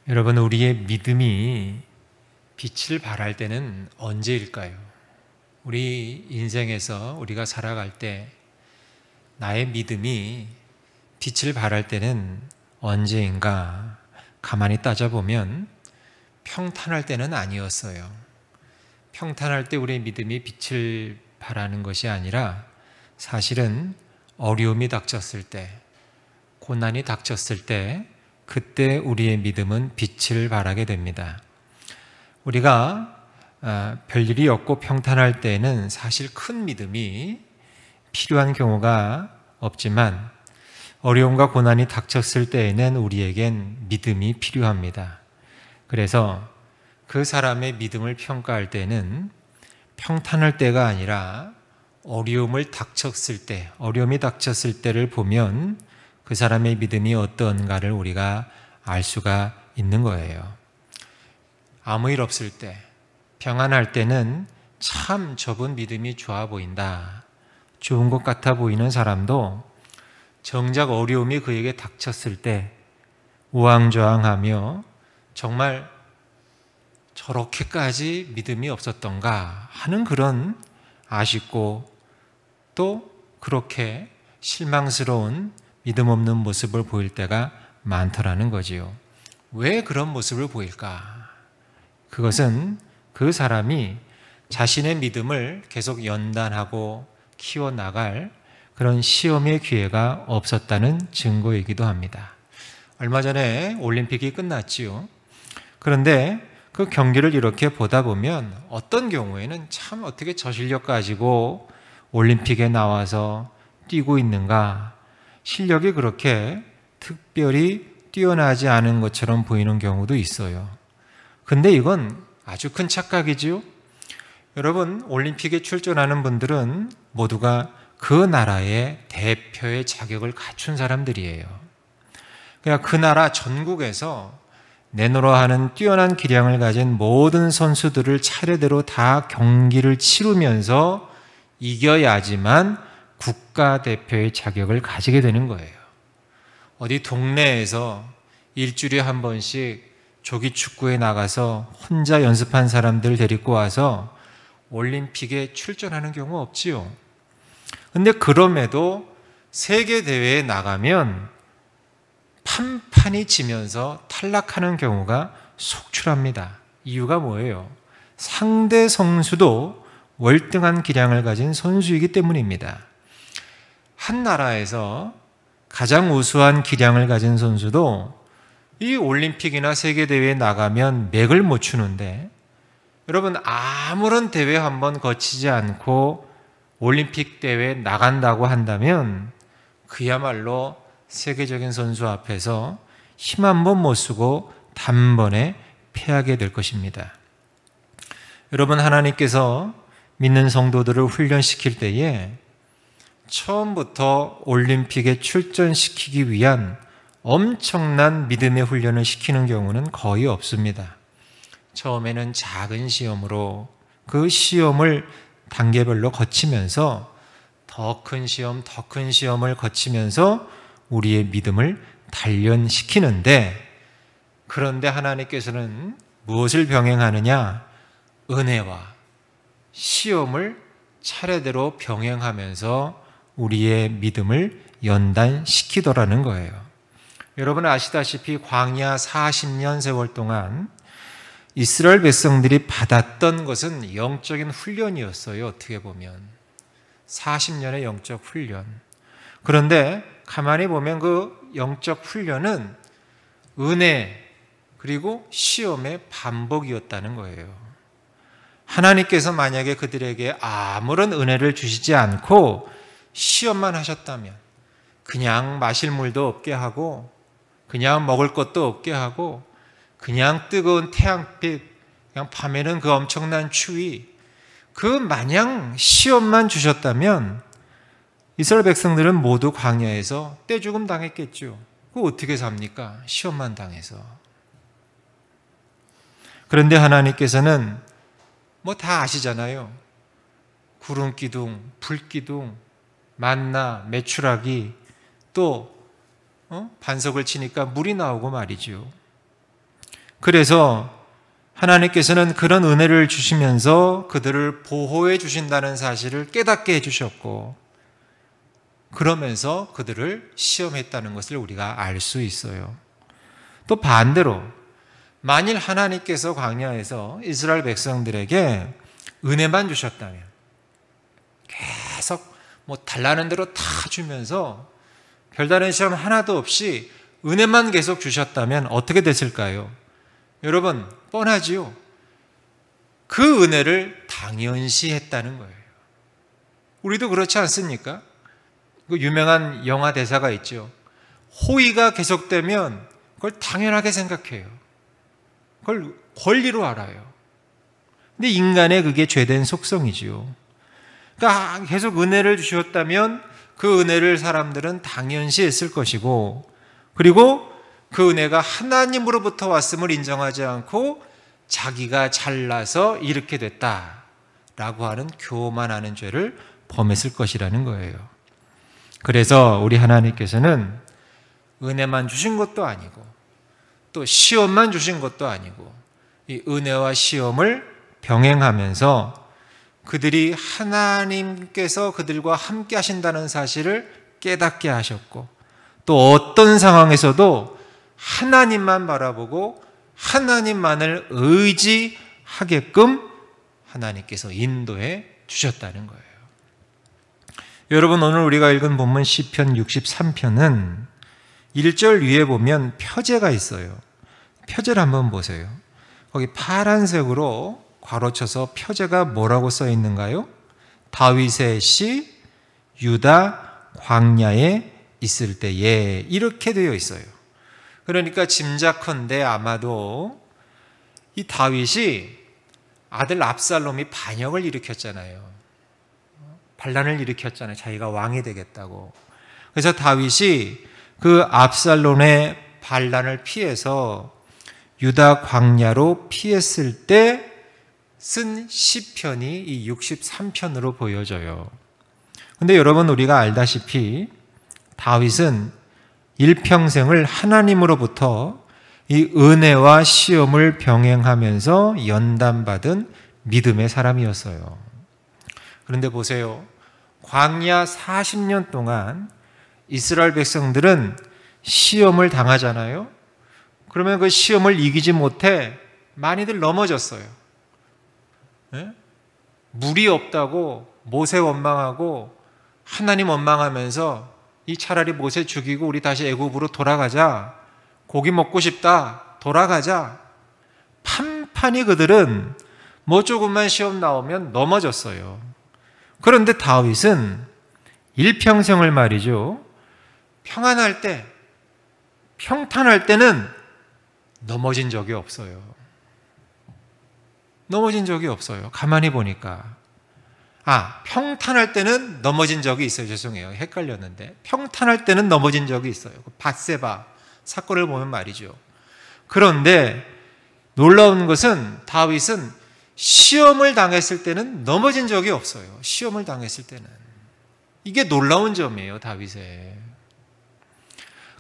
여러분, 우리의 믿음이 빛을 발할 때는 언제일까요? 우리 인생에서 우리가 살아갈 때 나의 믿음이 빛을 발할 때는 언제인가? 가만히 따져보면 평탄할 때는 아니었어요. 평탄할 때 우리의 믿음이 빛을 발하는 것이 아니라 사실은 어려움이 닥쳤을 때, 고난이 닥쳤을 때 그때 우리의 믿음은 빛을 발하게 됩니다. 우리가 별일이 없고 평탄할 때에는 사실 큰 믿음이 필요한 경우가 없지만 어려움과 고난이 닥쳤을 때에는 우리에겐 믿음이 필요합니다. 그래서 그 사람의 믿음을 평가할 때는 평탄할 때가 아니라 어려움이 닥쳤을 때를 보면 그 사람의 믿음이 어떤가를 우리가 알 수가 있는 거예요. 아무 일 없을 때, 평안할 때는 참 저분 믿음이 좋아 보인다, 좋은 것 같아 보이는 사람도 정작 어려움이 그에게 닥쳤을 때 우왕좌왕하며 정말 저렇게까지 믿음이 없었던가 하는 그런 아쉽고 또 그렇게 실망스러운 믿음 없는 모습을 보일 때가 많더라는 거지요. 왜 그런 모습을 보일까? 그것은 그 사람이 자신의 믿음을 계속 연단하고 키워나갈 그런 시험의 기회가 없었다는 증거이기도 합니다. 얼마 전에 올림픽이 끝났지요. 그런데 그 경기를 이렇게 보다 보면 어떤 경우에는 참 어떻게 저 실력 가지고 올림픽에 나와서 뛰고 있는가, 실력이 그렇게 특별히 뛰어나지 않은 것처럼 보이는 경우도 있어요. 근데 이건 아주 큰 착각이지요. 여러분, 올림픽에 출전하는 분들은 모두가 그 나라의 대표의 자격을 갖춘 사람들이에요. 그냥 그 나라 전국에서 내노라 하는 뛰어난 기량을 가진 모든 선수들을 차례대로 다 경기를 치르면서 이겨야지만 국가대표의 자격을 가지게 되는 거예요. 어디 동네에서 일주일에 한 번씩 조기 축구에 나가서 혼자 연습한 사람들 데리고 와서 올림픽에 출전하는 경우 없지요. 근데 그럼에도 세계대회에 나가면 판판이 지면서 탈락하는 경우가 속출합니다. 이유가 뭐예요? 상대 선수도 월등한 기량을 가진 선수이기 때문입니다. 한 나라에서 가장 우수한 기량을 가진 선수도 이 올림픽이나 세계대회에 나가면 맥을 못 추는데, 여러분, 아무런 대회 한번 거치지 않고 올림픽 대회에 나간다고 한다면 그야말로 세계적인 선수 앞에서 힘 한 번 못 쓰고 단번에 패하게 될 것입니다. 여러분, 하나님께서 믿는 성도들을 훈련시킬 때에 처음부터 올림픽에 출전시키기 위한 엄청난 믿음의 훈련을 시키는 경우는 거의 없습니다. 처음에는 작은 시험으로 그 시험을 단계별로 거치면서 더 큰 시험, 더 큰 시험을 거치면서 우리의 믿음을 단련시키는데, 그런데 하나님께서는 무엇을 병행하느냐? 은혜와 시험을 차례대로 병행하면서 우리의 믿음을 연단시키더라는 거예요. 여러분 아시다시피 광야 40년 세월 동안 이스라엘 백성들이 받았던 것은 영적인 훈련이었어요. 어떻게 보면 40년의 영적 훈련. 그런데 가만히 보면 그 영적 훈련은 은혜 그리고 시험의 반복이었다는 거예요. 하나님께서 만약에 그들에게 아무런 은혜를 주시지 않고 시험만 하셨다면, 그냥 마실 물도 없게 하고 그냥 먹을 것도 없게 하고 그냥 뜨거운 태양빛, 그냥 밤에는 그 엄청난 추위, 그 마냥 시험만 주셨다면 이스라엘 백성들은 모두 광야에서 떼죽음 당했겠죠. 그거 어떻게 삽니까? 시험만 당해서. 그런데 하나님께서는 뭐 다 아시잖아요. 구름 기둥, 불 기둥, 만나, 메추라기, 또 반석을 치니까 물이 나오고 말이죠. 그래서 하나님께서는 그런 은혜를 주시면서 그들을 보호해 주신다는 사실을 깨닫게 해주셨고, 그러면서 그들을 시험했다는 것을 우리가 알 수 있어요. 또 반대로 만일 하나님께서 광야에서 이스라엘 백성들에게 은혜만 주셨다면, 계속 달라는 대로 다 주면서 별다른 시험 하나도 없이 은혜만 계속 주셨다면 어떻게 됐을까요? 여러분, 뻔하지요. 그 은혜를 당연시 했다는 거예요. 우리도 그렇지 않습니까? 그 유명한 영화 대사가 있죠. 호의가 계속되면 그걸 당연하게 생각해요. 그걸 권리로 알아요. 근데 인간의 그게 죄된 속성이지요. 그러니까 계속 은혜를 주셨다면 그 은혜를 사람들은 당연시 했을 것이고, 그리고 그 은혜가 하나님으로부터 왔음을 인정하지 않고 자기가 잘나서 이렇게 됐다라고 하는 교만하는 죄를 범했을 것이라는 거예요. 그래서 우리 하나님께서는 은혜만 주신 것도 아니고 또 시험만 주신 것도 아니고 이 은혜와 시험을 병행하면서 그들이 하나님께서 그들과 함께 하신다는 사실을 깨닫게 하셨고, 또 어떤 상황에서도 하나님만 바라보고 하나님만을 의지하게끔 하나님께서 인도해 주셨다는 거예요. 여러분, 오늘 우리가 읽은 본문 시편 63편은 1절 위에 보면 표제가 있어요. 표제를 한번 보세요. 거기 파란색으로 괄호쳐서 표제가 뭐라고 써 있는가요? 다윗의 시 유다 광야에 있을 때에, 이렇게 되어 있어요. 그러니까 짐작컨대 아마도 이 다윗이 아들 압살롬이 반역을 일으켰잖아요. 반란을 일으켰잖아요. 자기가 왕이 되겠다고. 그래서 다윗이 그 압살롬의 반란을 피해서 유다 광야로 피했을 때 쓴 시편이 이 63편으로 보여져요. 근데 여러분, 우리가 알다시피 다윗은 일평생을 하나님으로부터 이 은혜와 시험을 병행하면서 연단받은 믿음의 사람이었어요. 그런데 보세요. 광야 40년 동안 이스라엘 백성들은 시험을 당하잖아요. 그러면 그 시험을 이기지 못해 많이들 넘어졌어요. 물이 없다고 모세 원망하고 하나님 원망하면서 이 차라리 모세 죽이고 우리 다시 애굽으로 돌아가자, 고기 먹고 싶다, 돌아가자. 판판이 그들은 조금만 시험 나오면 넘어졌어요. 그런데 다윗은 일평생을 말이죠, 평안할 때, 평탄할 때는 넘어진 적이 없어요. 넘어진 적이 없어요. 가만히 보니까. 평탄할 때는 넘어진 적이 있어요. 죄송해요. 헷갈렸는데. 평탄할 때는 넘어진 적이 있어요. 밧세바 사건을 보면 말이죠. 그런데 놀라운 것은 다윗은 시험을 당했을 때는 넘어진 적이 없어요. 시험을 당했을 때는. 이게 놀라운 점이에요. 다윗의.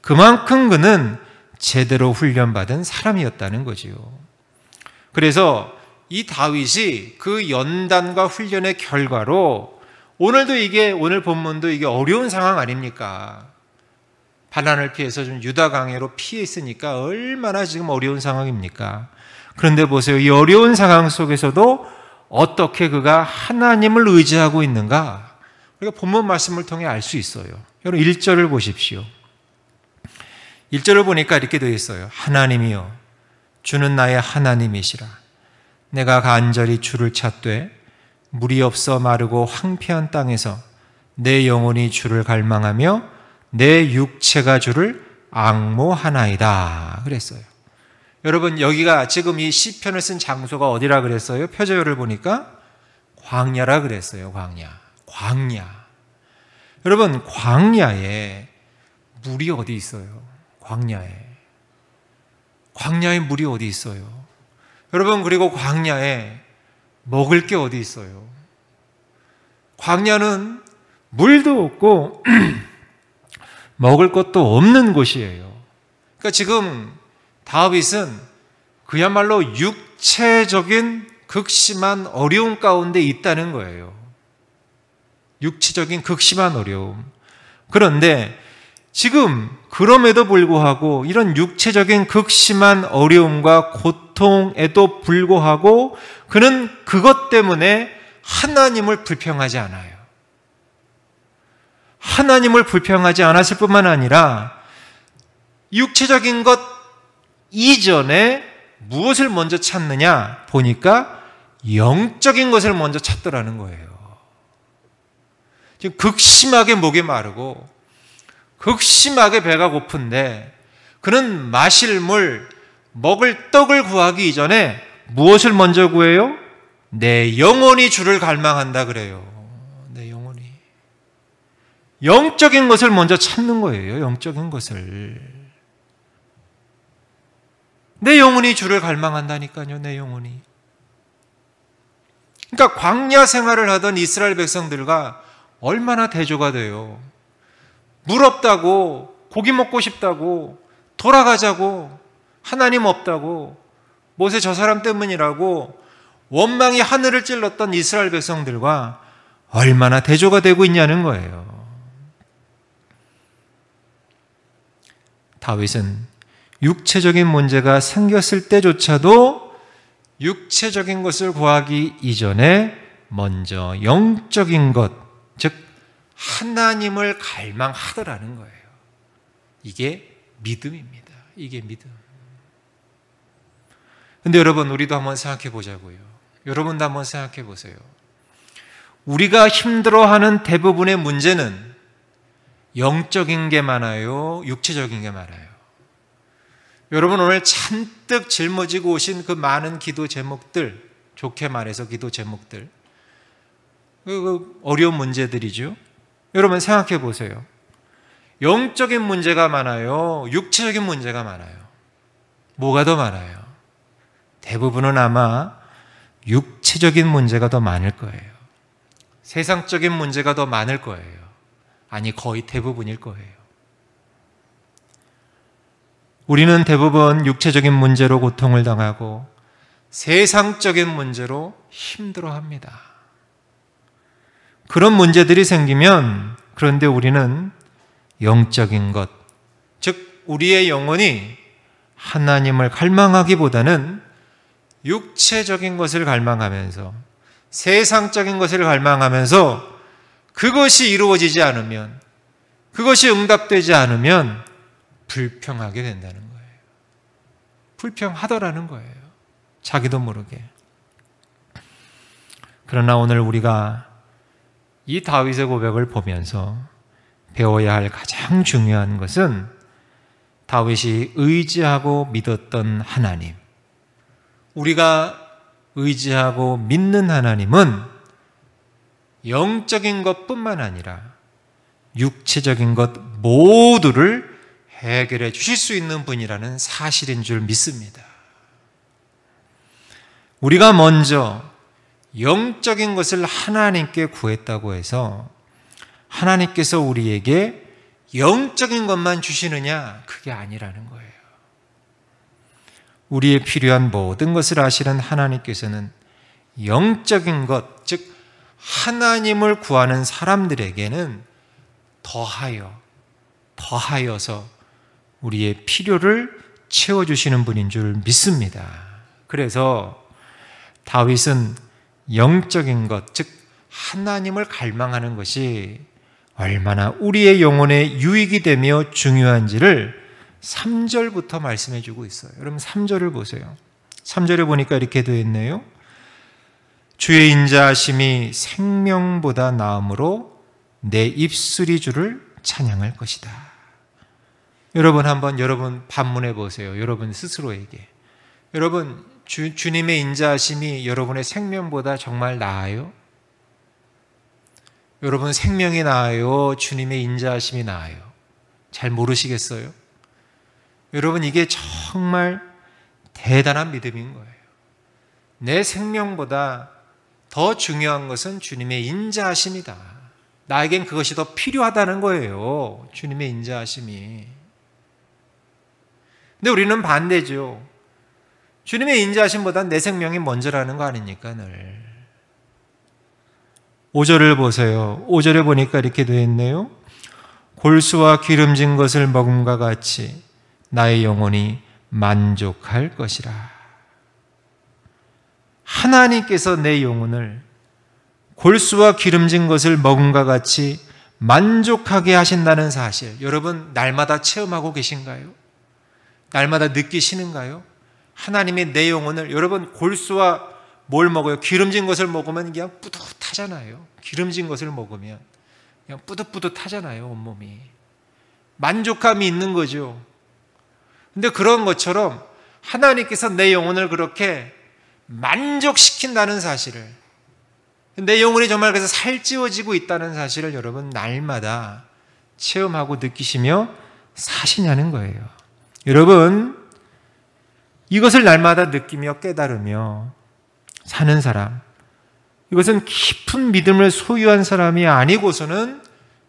그만큼 그는 제대로 훈련받은 사람이었다는 거지요. 그래서 이 다윗이 그 연단과 훈련의 결과로 오늘도 오늘 본문도 이게 어려운 상황 아닙니까? 반란을 피해서 좀 유다 광야로 피해 있으니까 얼마나 지금 어려운 상황입니까? 그런데 보세요. 이 어려운 상황 속에서도 어떻게 그가 하나님을 의지하고 있는가? 우리가 본문 말씀을 통해 알 수 있어요. 여러분 1절을 보십시오. 1절을 보니까 이렇게 되어 있어요. 하나님이여, 주는 나의 하나님이시라. 내가 간절히 주를 찾되 물이 없어 마르고 황폐한 땅에서 내 영혼이 주를 갈망하며 내 육체가 주를 앙모하나이다 그랬어요. 여러분, 여기가 지금 이 시편을 쓴 장소가 어디라 그랬어요? 표제어를 보니까 광야라 그랬어요. 광야. 여러분, 광야에 물이 어디 있어요? 광야에 물이 어디 있어요? 여러분, 그리고 광야에 먹을 게 어디 있어요? 광야는 물도 없고 먹을 것도 없는 곳이에요. 그러니까 지금 다윗은 그야말로 육체적인 극심한 어려움 가운데 있다는 거예요. 육체적인 극심한 어려움. 그런데 지금 그럼에도 불구하고 이런 육체적인 극심한 어려움과 고통에도 불구하고 그는 그것 때문에 하나님을 불평하지 않아요. 하나님을 불평하지 않았을 뿐만 아니라 육체적인 것 이전에 무엇을 먼저 찾느냐 보니까 영적인 것을 먼저 찾더라는 거예요. 지금 극심하게 목이 마르고 극심하게 배가 고픈데 그는 마실 물, 먹을 떡을 구하기 이전에 무엇을 먼저 구해요? 내 영혼이 주를 갈망한다 그래요. 내 영혼이. 영적인 것을 먼저 찾는 거예요. 영적인 것을. 내 영혼이 주를 갈망한다니까요. 내 영혼이. 그러니까 광야 생활을 하던 이스라엘 백성들과 얼마나 대조가 돼요. 물 없다고, 고기 먹고 싶다고, 돌아가자고, 하나님 없다고, 모세 저 사람 때문이라고 원망이 하늘을 찔렀던 이스라엘 백성들과 얼마나 대조가 되고 있냐는 거예요. 다윗은 육체적인 문제가 생겼을 때조차도 육체적인 것을 구하기 이전에 먼저 영적인 것, 즉 하나님을 갈망하더라는 거예요. 이게 믿음입니다. 이게 믿음. 근데 여러분, 우리도 한번 생각해 보자고요. 여러분도 한번 생각해 보세요. 우리가 힘들어하는 대부분의 문제는 영적인 게 많아요? 육체적인 게 많아요? 여러분, 오늘 잔뜩 짊어지고 오신 그 많은 기도 제목들, 좋게 말해서 기도 제목들, 그 어려운 문제들이죠. 여러분 생각해 보세요. 영적인 문제가 많아요? 육체적인 문제가 많아요? 뭐가 더 많아요? 대부분은 아마 육체적인 문제가 더 많을 거예요. 세상적인 문제가 더 많을 거예요. 아니, 거의 대부분일 거예요. 우리는 대부분 육체적인 문제로 고통을 당하고 세상적인 문제로 힘들어합니다. 그런 문제들이 생기면 그런데 우리는 영적인 것, 즉 우리의 영혼이 하나님을 갈망하기보다는 육체적인 것을 갈망하면서 세상적인 것을 갈망하면서 그것이 이루어지지 않으면, 그것이 응답되지 않으면 불평하게 된다는 거예요. 불평하더라는 거예요. 자기도 모르게. 그러나 오늘 우리가 이 다윗의 고백을 보면서 배워야 할 가장 중요한 것은 다윗이 의지하고 믿었던 하나님, 우리가 의지하고 믿는 하나님은 영적인 것뿐만 아니라 육체적인 것 모두를 해결해 주실 수 있는 분이라는 사실인 줄 믿습니다. 우리가 먼저 영적인 것을 하나님께 구했다고 해서 하나님께서 우리에게 영적인 것만 주시느냐? 그게 아니라는 거예요. 우리의 필요한 모든 것을 아시는 하나님께서는 영적인 것, 즉 하나님을 구하는 사람들에게는 더하여서 우리의 필요를 채워주시는 분인 줄 믿습니다. 그래서 다윗은 영적인 것, 즉 하나님을 갈망하는 것이 얼마나 우리의 영혼에 유익이 되며 중요한지를 3절부터 말씀해 주고 있어요. 여러분 3절을 보세요. 3절에 보니까 이렇게 되어 있네요. 주의 인자하심이 생명보다 나음으로 내 입술이 주를 찬양할 것이다. 여러분 한번 여러분 반문해 보세요. 여러분 스스로에게. 여러분 주님의 인자하심이 여러분의 생명보다 정말 나아요? 여러분 생명이 나아요? 주님의 인자하심이 나아요? 잘 모르시겠어요? 여러분 이게 정말 대단한 믿음인 거예요. 내 생명보다 더 중요한 것은 주님의 인자하심이다. 나에겐 그것이 더 필요하다는 거예요. 주님의 인자하심이. 근데 우리는 반대죠. 주님의 인자하심보다 내 생명이 먼저라는 거 아닙니까? 늘. 5절을 보세요. 5절에 보니까 이렇게 되어 있네요. 골수와 기름진 것을 먹음과 같이 나의 영혼이 만족할 것이라. 하나님께서 내 영혼을 골수와 기름진 것을 먹음과 같이 만족하게 하신다는 사실, 여러분 날마다 체험하고 계신가요? 날마다 느끼시는가요? 하나님이 내 영혼을, 여러분 골수와 뭘 먹어요? 기름진 것을 먹으면 그냥 뿌듯하잖아요. 기름진 것을 먹으면 그냥 뿌듯뿌듯하잖아요. 온몸이. 만족감이 있는 거죠. 근데 그런 것처럼 하나님께서 내 영혼을 그렇게 만족시킨다는 사실을, 내 영혼이 정말 그래서 살찌워지고 있다는 사실을 여러분 날마다 체험하고 느끼시며 사시냐는 거예요. 여러분, 이것을 날마다 느끼며 깨달으며 사는 사람, 이것은 깊은 믿음을 소유한 사람이 아니고서는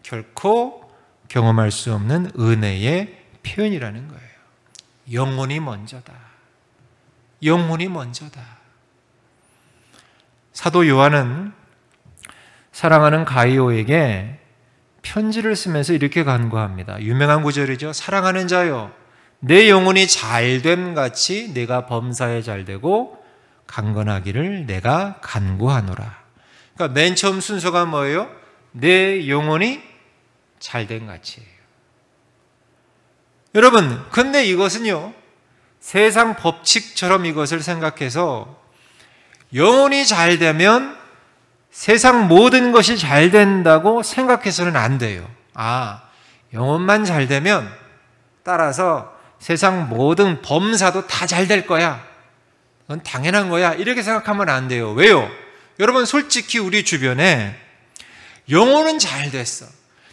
결코 경험할 수 없는 은혜의 표현이라는 거예요. 영혼이 먼저다. 영혼이 먼저다. 사도 요한은 사랑하는 가이오에게 편지를 쓰면서 이렇게 간구합니다. 유명한 구절이죠. 사랑하는 자여, 내 영혼이 잘됨 같이 내가 범사에 잘되고 강건하기를 내가 간구하노라. 그러니까 맨 처음 순서가 뭐예요? 내 영혼이 잘됨 같이예요. 여러분, 근데 이것은요, 세상 법칙처럼 이것을 생각해서 영혼이 잘 되면 세상 모든 것이 잘 된다고 생각해서는 안 돼요. 아, 영혼만 잘 되면 따라서 세상 모든 범사도 다 잘 될 거야. 그건 당연한 거야. 이렇게 생각하면 안 돼요. 왜요? 여러분, 솔직히 우리 주변에 영혼은 잘 됐어.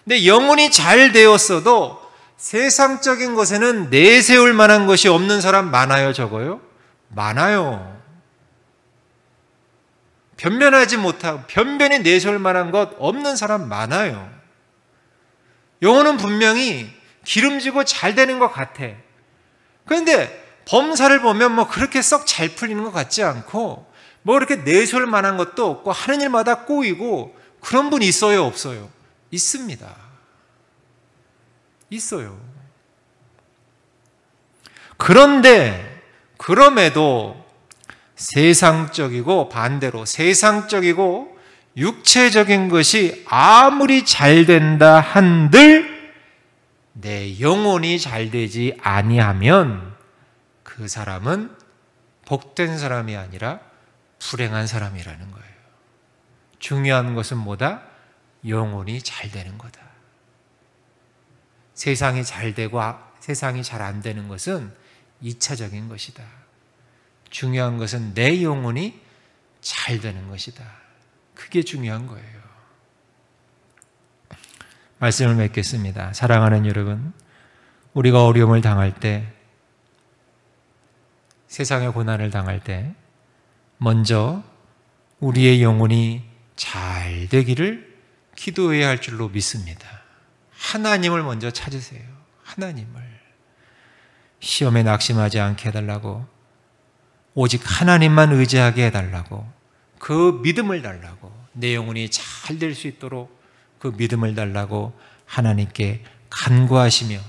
근데 영혼이 잘 되었어도 세상적인 것에는 내세울 만한 것이 없는 사람 많아요, 적어요? 많아요. 변변하지 못하고 변변히 내세울 만한 것 없는 사람 많아요. 영혼은 분명히 기름지고 잘 되는 것 같아. 그런데 범사를 보면 뭐 그렇게 썩 잘 풀리는 것 같지 않고 뭐 그렇게 내세울 만한 것도 없고 하는 일마다 꼬이고 그런 분 있어요, 없어요? 있습니다. 있어요. 그런데 그럼에도 세상적이고 반대로 세상적이고 육체적인 것이 아무리 잘 된다 한들 내 영혼이 잘 되지 아니하면 그 사람은 복된 사람이 아니라 불행한 사람이라는 거예요. 중요한 것은 뭐다? 영혼이 잘 되는 거다. 세상이 잘 되고 세상이 잘 안 되는 것은 2차적인 것이다. 중요한 것은 내 영혼이 잘 되는 것이다. 그게 중요한 거예요. 말씀을 맺겠습니다. 사랑하는 여러분, 우리가 어려움을 당할 때, 세상의 고난을 당할 때 먼저 우리의 영혼이 잘 되기를 기도해야 할 줄로 믿습니다. 하나님을 먼저 찾으세요. 하나님을. 시험에 낙심하지 않게 해달라고, 오직 하나님만 의지하게 해달라고, 그 믿음을 달라고, 내 영혼이 잘 될 수 있도록 그 믿음을 달라고 하나님께 간구하시며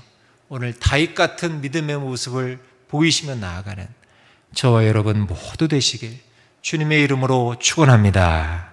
오늘 다윗 같은 믿음의 모습을 보이시며 나아가는 저와 여러분 모두 되시길 주님의 이름으로 축원합니다.